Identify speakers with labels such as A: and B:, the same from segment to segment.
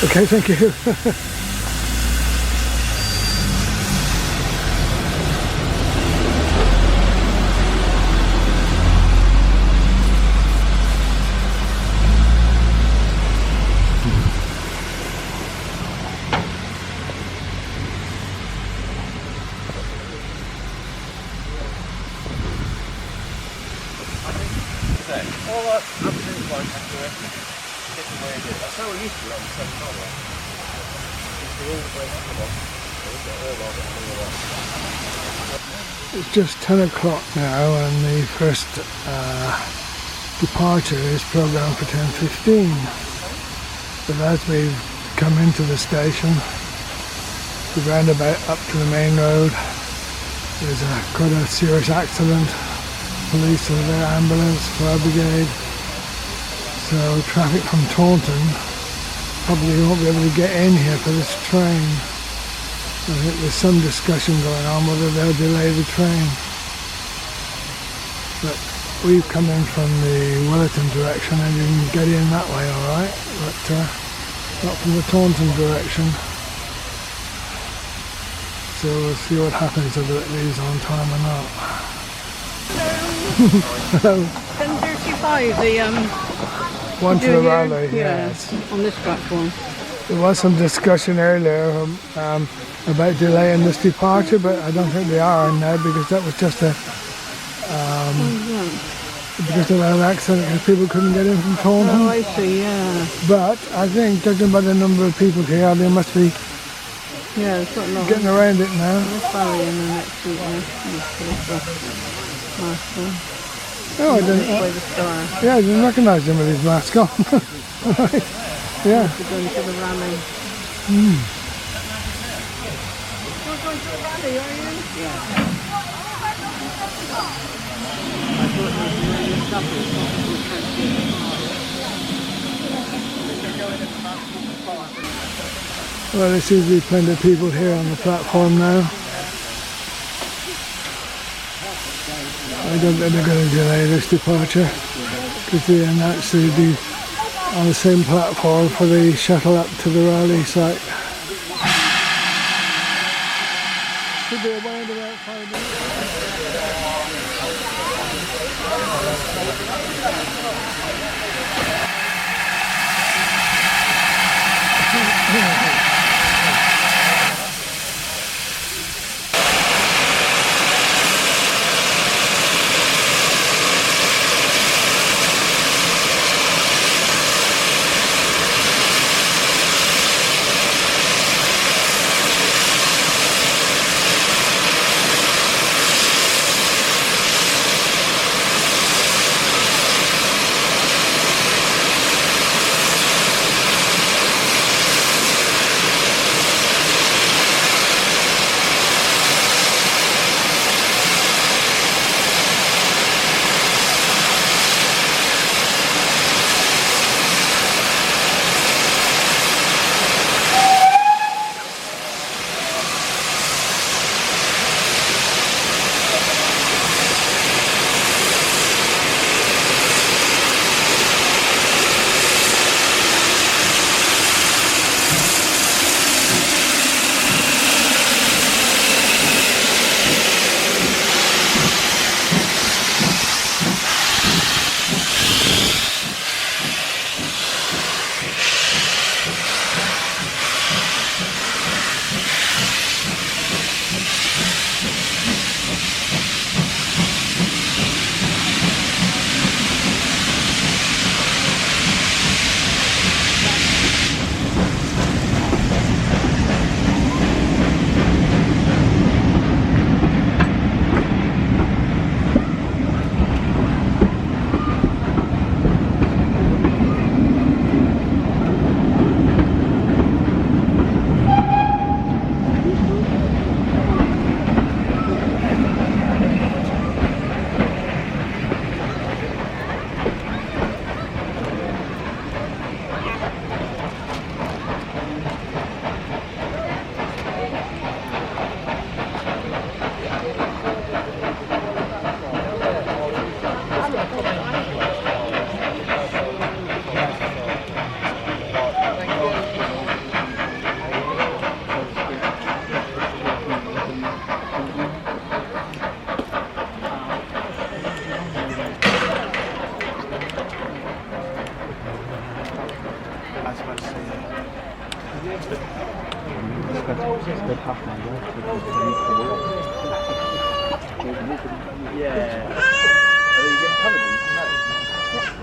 A: Okay, thank you.
B: All that absolutely fine, different way of doing it. That's how we used to do it on the same color.
A: It's just 10 o'clock now and the first departure is programmed for 10:15. But as we've come into the station, the roundabout up to the main road, there's quite a serious accident. Police are there, ambulance, fire brigade. So traffic from Taunton probably won't be able to get in here for this train. I think there's some discussion going on whether they'll delay the train. But we've come in from the Willerton direction and you can get in that way alright, but not from the Taunton direction. So we'll see what happens, whether it leaves on time or not. Hello.
C: 10:35, the
A: One to the rally, yes.
C: On this platform.
A: There was some discussion earlier about delaying this departure, but I don't think they are now because that was just a because of that accident because people couldn't get in from Taunton.
C: Oh, I see, yeah.
A: But I think, judging by the number of people here, they must be getting around it now.
C: There's Barry in the next seat there.
A: Oh, I didn't. Yeah, I didn't recognise him with his mask on. Right. Yeah.
C: We're going to the rally.
A: Mm.
C: You're going to the rally, are you? Yeah. I thought there was really stuff.
A: Well, there seems to be plenty of people here on the platform now. I don't think they're going to delay this departure because they announced they'd be on the same platform for the shuttle up to the rally site. Should be around about 5 minutes.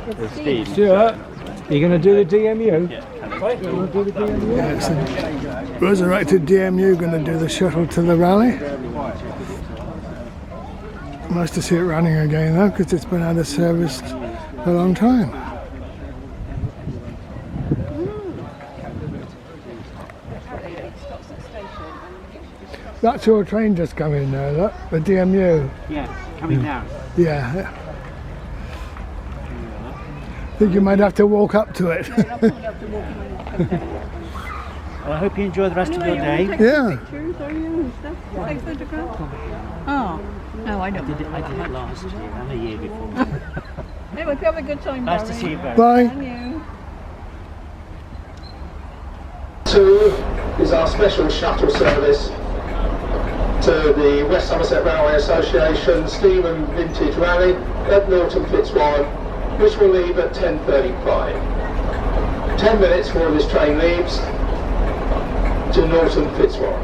C: It's Steve.
D: Stuart, you going to do the DMU?
B: Yeah.
A: Yeah, it's a resurrected DMU going to do the shuttle to the rally. Nice to see it running again though, because it's been out of service for a long time. That's your train just coming now, look, the DMU.
C: Yeah, coming down.
A: Yeah. I think you might have to walk up to it.
C: Well, I hope you enjoy the rest of your day.
A: Yeah.
C: Pictures, are you, and stuff? Take photographs? Oh, no, I don't. I did it last year and the year before.
E: Anyway, have a good time,
C: Nice to see you both.
A: Bye.
E: And you.
F: 2 is our special shuttle service to the West Somerset Railway Association Steam and Vintage Rally at Norton Fitzwarren, which will leave at 10:35. 10 minutes before this train leaves to Norton Fitzwarren.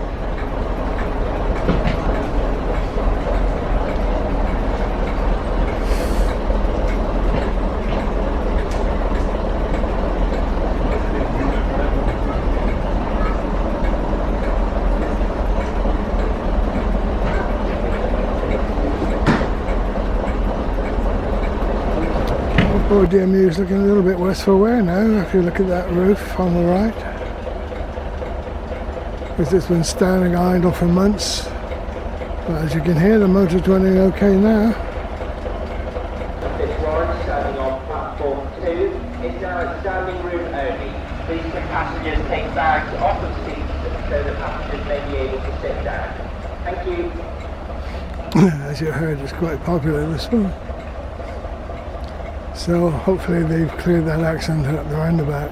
A: Oh, DMU is looking a little bit worse for wear now, if you look at that roof on the right. Because it's been standing idle for months. But as you can hear, the motor's running okay now.
G: Fitzwarren standing on platform 2 is now a standing room only. Please can passengers take bags off of seats so that passengers may be able to sit down. Thank you.
A: As you heard, it's quite popular this one. So hopefully they've cleared that accident at the roundabout.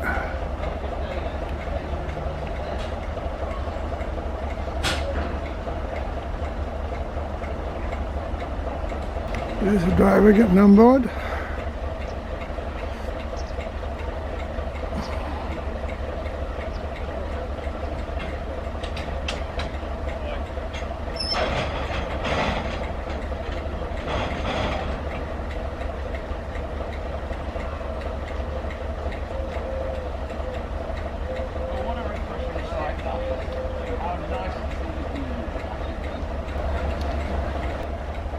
A: There's the driver getting on board.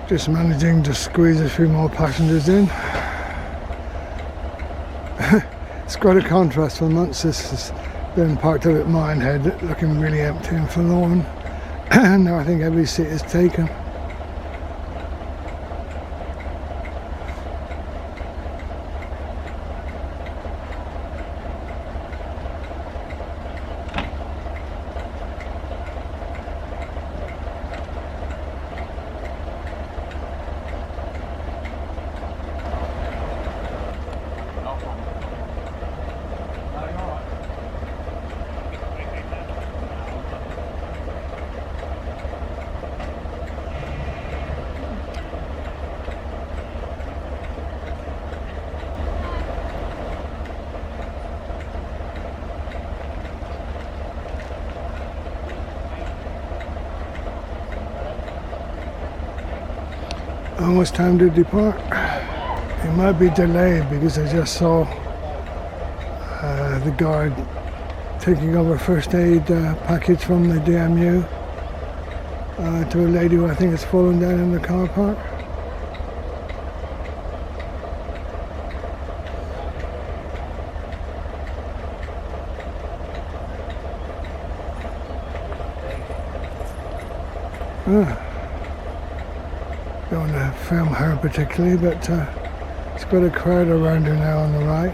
A: Just managing to squeeze a few more passengers in. It's quite a contrast for months. This has been parked up at Minehead, looking really empty and forlorn. Now I think every seat is taken. Almost time to depart. It might be delayed because I just saw the guard taking over first aid package from the DMU to a lady who I think has fallen down in the car park. Don't want to film her particularly, but it's got a crowd around her now on the right.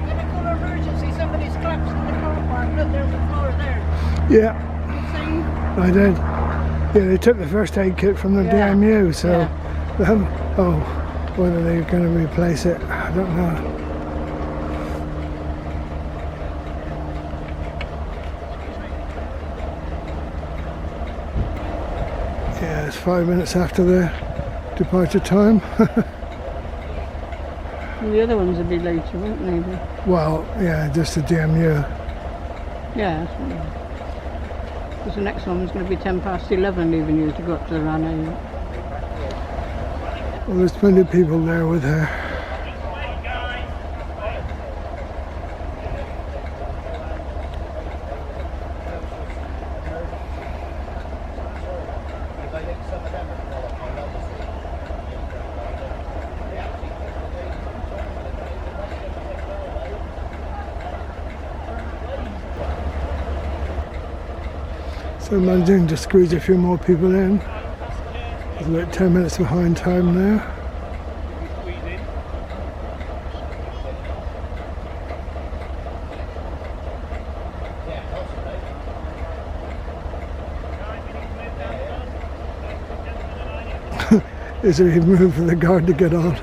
E: Medical emergency, somebody's collapsed in the car park. Look, there's the floor there.
A: Yeah,
E: See?
A: I did. Yeah, they took the first aid kit from the DMU, so oh, whether they're going to replace it, I don't know. Yeah, it's 5 minutes after the departure time.
C: And the other ones will be later, won't they?
A: Well, yeah, just the DMU.
C: Yeah. Because the next one's going to be 11:10 leaving you to go up to the Rana.
A: Well, there's plenty of people there with her. So imagine just squeeze a few more people in. It's about 10 minutes behind time now. Is there even room for the guard to get on?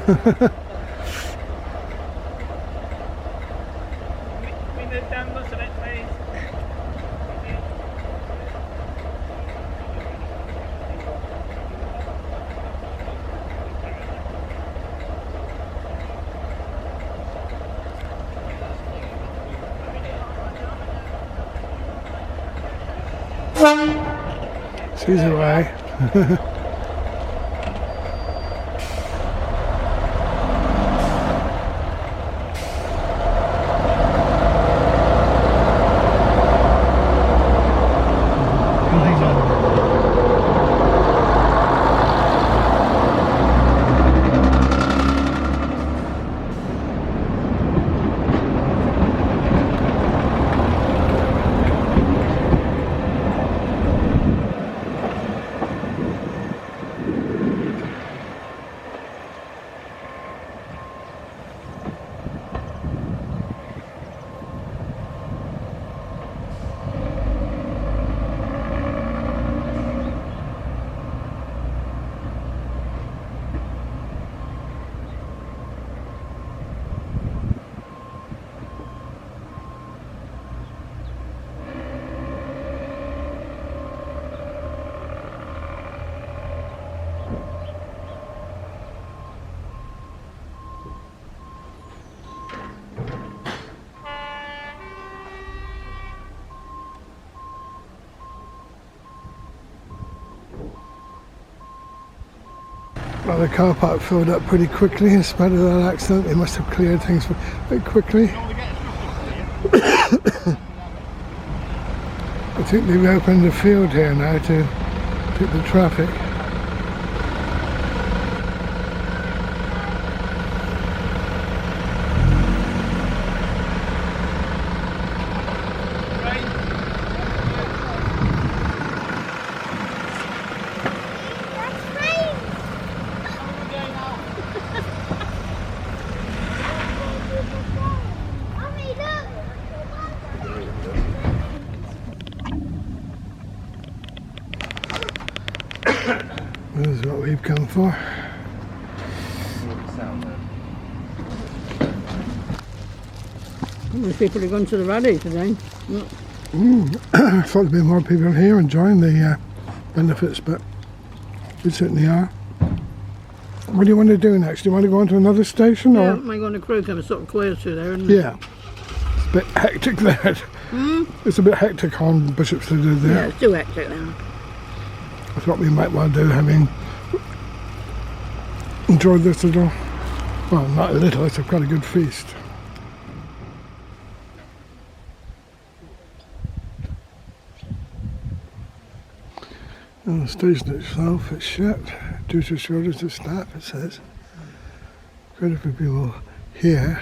A: She's away. Well, the car park filled up pretty quickly in spite of that accident. They must have cleared things very quickly. I think they've opened the field here now to take the traffic. This is what we've come for.
C: How many people have gone to the rally today?
A: I thought there'd be more people here enjoying the benefits, but we certainly are. What do you want to do next? Do you want to go on to another station?
C: Yeah,
A: Or?
C: am I going to Crook? I'm sort of close to there, isn't it?
A: Yeah. It's a bit hectic there. It's a bit hectic on Bishopsford there.
C: Yeah, it's too hectic now.
A: That's what we might want to do, having enjoyed this little, well, not a little, it's quite a good feast. And the station itself, it's shut due to shortage of staff, it says. Quite a few people here.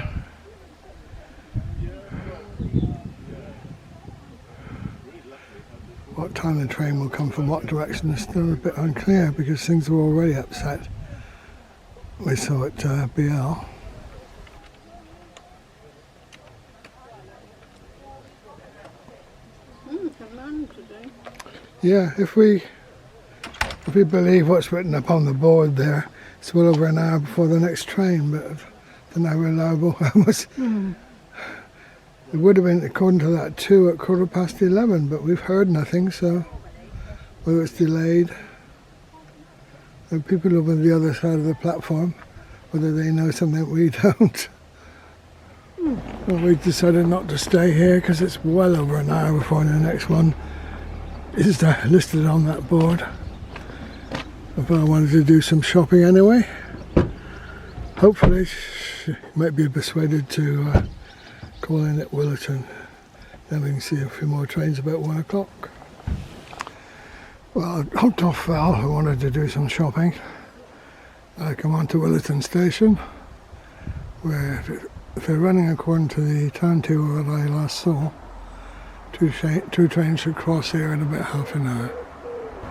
A: What time the train will come from what direction is still a bit unclear because things were already upset. We saw it BL.
C: Today.
A: Yeah, if we believe what's written up on the board there, it's well over an hour before the next train, but I don't know how reliable how much. It would have been, according to that, 2 at 11:15, but we've heard nothing, so whether it's delayed. There are people over the other side of the platform whether they know something we don't. Well, we decided not to stay here because it's well over an hour before the next one is listed on that board. But I wanted to do some shopping anyway. Hopefully she might be persuaded to call in at Willerton. Then we can see a few more trains about 1 o'clock. Well, I hopped off Val, I wanted to do some shopping. I come on to Willerton Station, where if they're running according to the timetable that I last saw, two trains should cross here in about half an hour.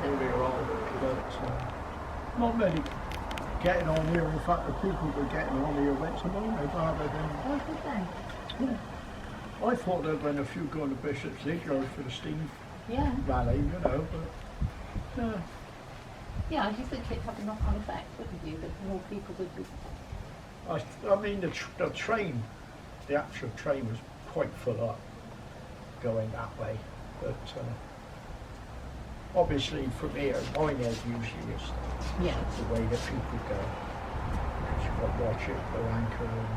B: Earlier on, but not many getting on here. In fact, the people were getting on here went to Mono rather than. I thought there'd been a few going to Bishop's Igloo for the steam rally, you know, but no.
E: Yeah, I just think it'd have a knock-on effect, wouldn't you? That more people would be.
B: I mean, the train, the actual train was quite full up going that way, but obviously from here, Minehead usually is the way that people go. Because you've got Watchet, Blue Anchor, and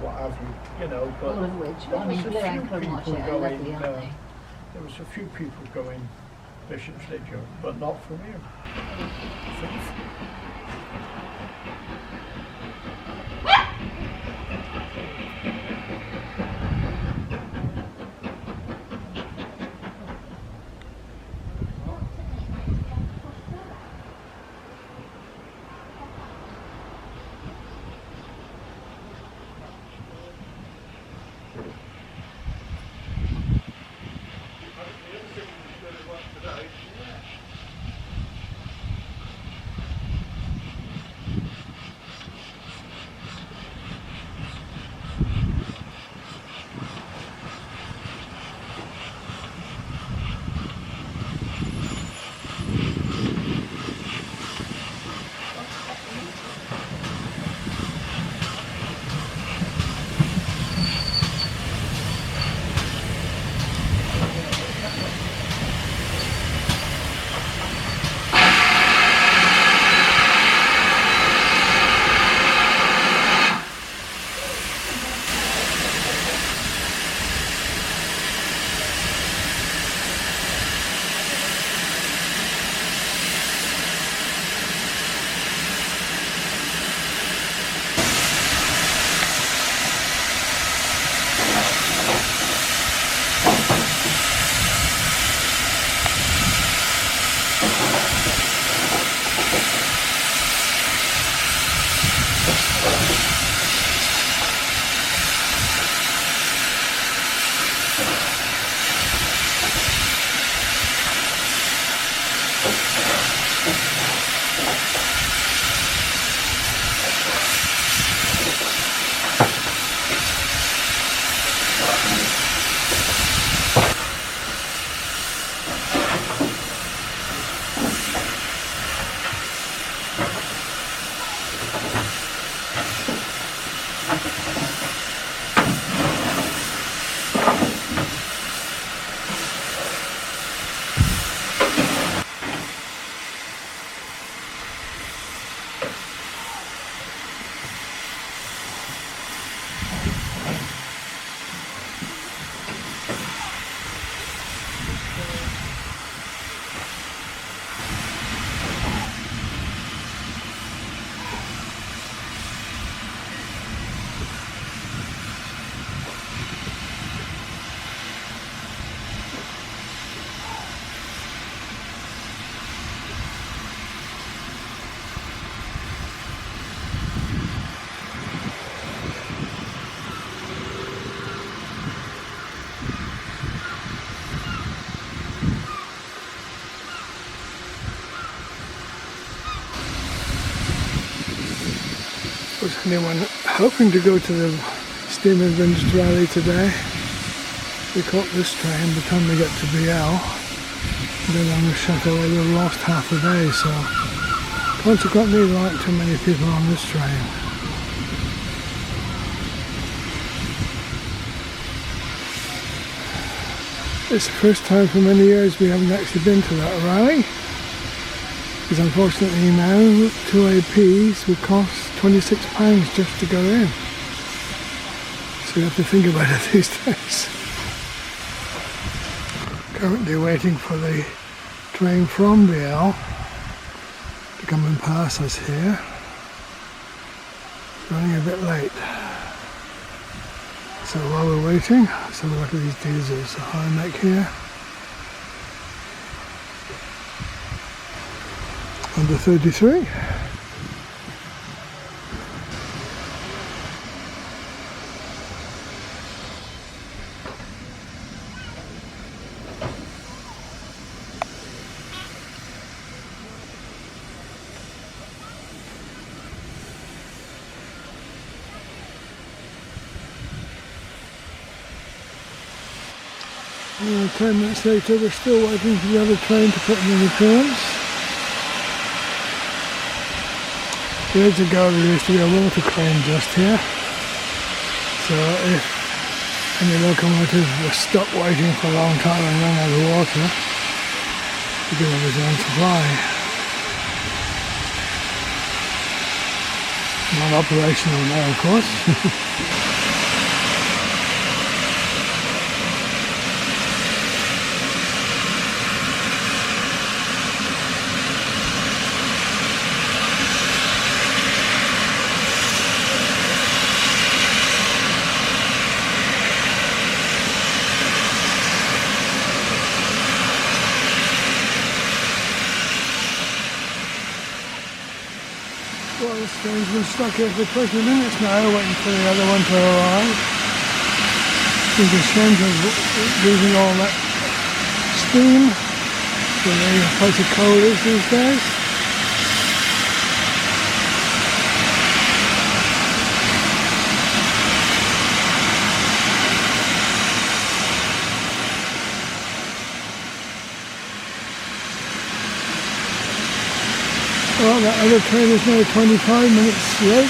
B: what have you, you know. But
E: All of which, I mean, Blue Anchor and Watchet are lovely, aren't they?
B: There was a few people going Bishop's Igloo, but not from here.
A: Was anyone hoping to go to the steam and vintage rally today? We caught this train by the time we got to BL. Then on the shuttle we would have lost half a day, so consequently there aren't too many people on this train. It's the first time for many years we haven't actually been to that rally, because unfortunately now 2 APs will cost £26 just to go in. So you have to think about it these days. Currently waiting for the train from BL to come and pass us here. Running a bit late. So while we're waiting, let's have a look at these diesels. The high neck here. Under 33. And 10 minutes later, we're still waiting for the other train to put in an appearance. Years ago there used to be a water crane just here, so if any locomotive was stuck waiting for a long time and ran out of water, you could have his own supply. Not operational now, of course. Well, this train's been stuck here for 20 minutes now, waiting for the other one to arrive. It's a shame of losing all that steam with the price of coal is these days. Well, that other train is now 25 minutes late.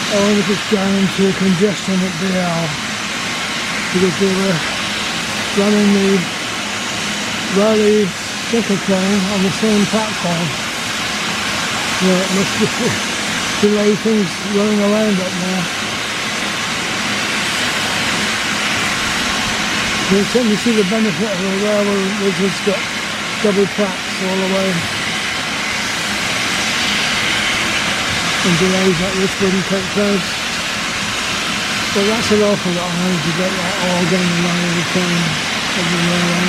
A: I wonder if it's down into congestion at BL, because they were running the Raleigh Central train on the same platform. So it must be delay things running around up now. You can certainly see the benefit of a railway which has got double tracks all the way. And delays like this wouldn't take place. But that's an awful lot of money to get that all going along with the train of the railway.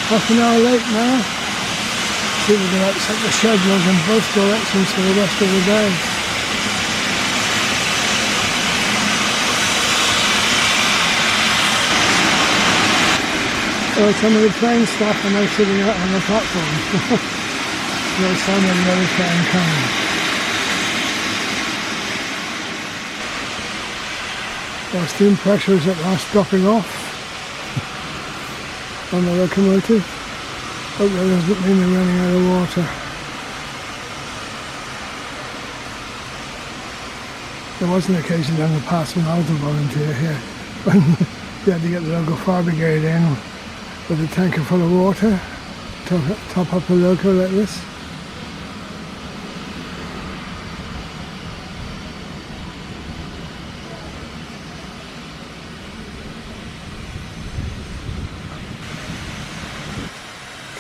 A: Half an hour late now. See if we can upset the schedules in both directions for the rest of the day. Well, some of the train staff are now sitting out on the platform. There's so many other train coming. Well, steam pressure is at last dropping off on the locomotive. Hope that doesn't mean they're running out of water. There was an occasion down the past when I was a volunteer here, when you had to get the local fire brigade in with a tanker full of water, top up a loco like this.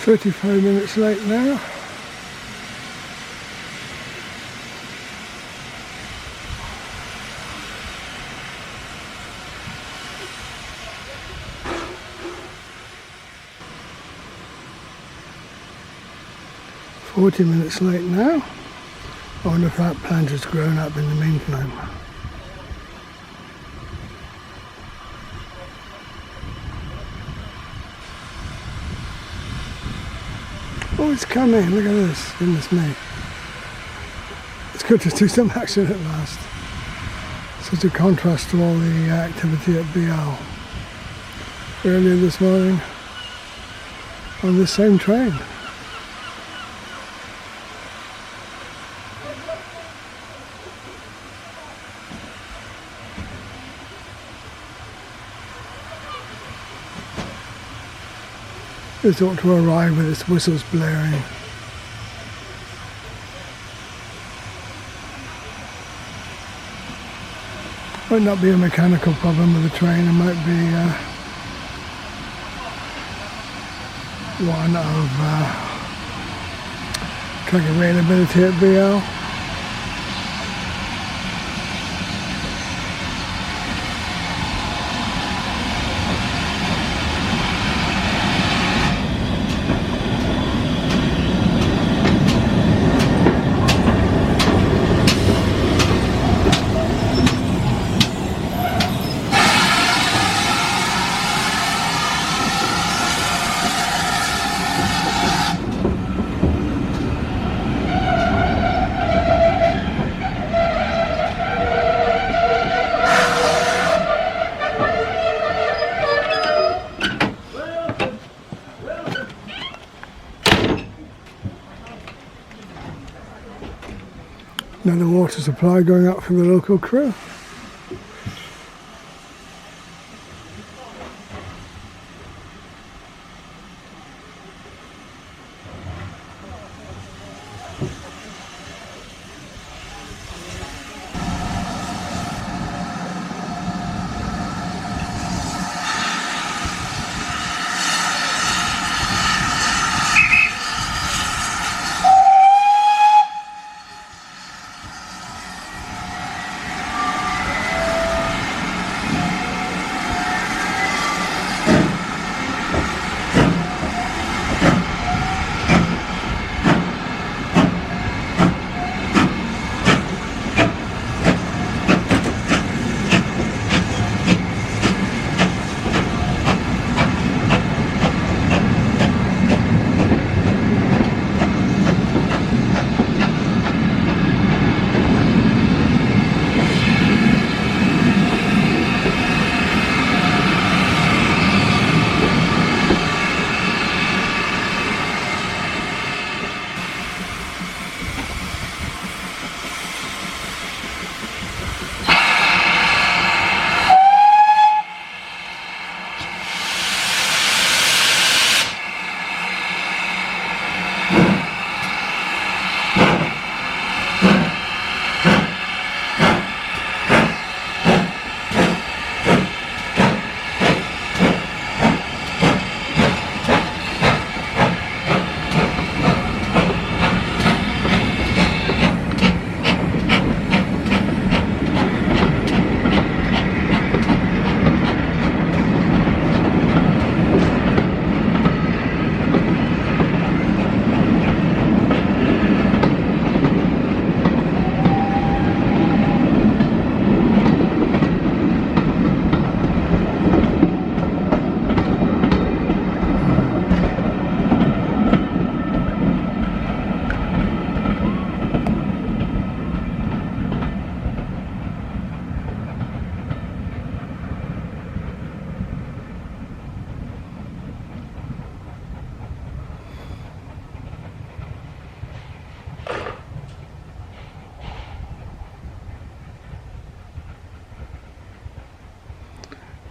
A: "35 minutes late now." "40 minutes late now." I wonder if that plant has grown up in the meantime. Oh, it's coming, look at this, goodness me. It's good to see some action at last. Such a contrast to all the activity at BL. Earlier this morning, on this same train. This ought to arrive with its whistles blaring. Might not be a mechanical problem with the train, it might be one of track availability at BL. Another water supply going up for the local crew.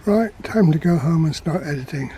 A: Right, time to go home and start editing.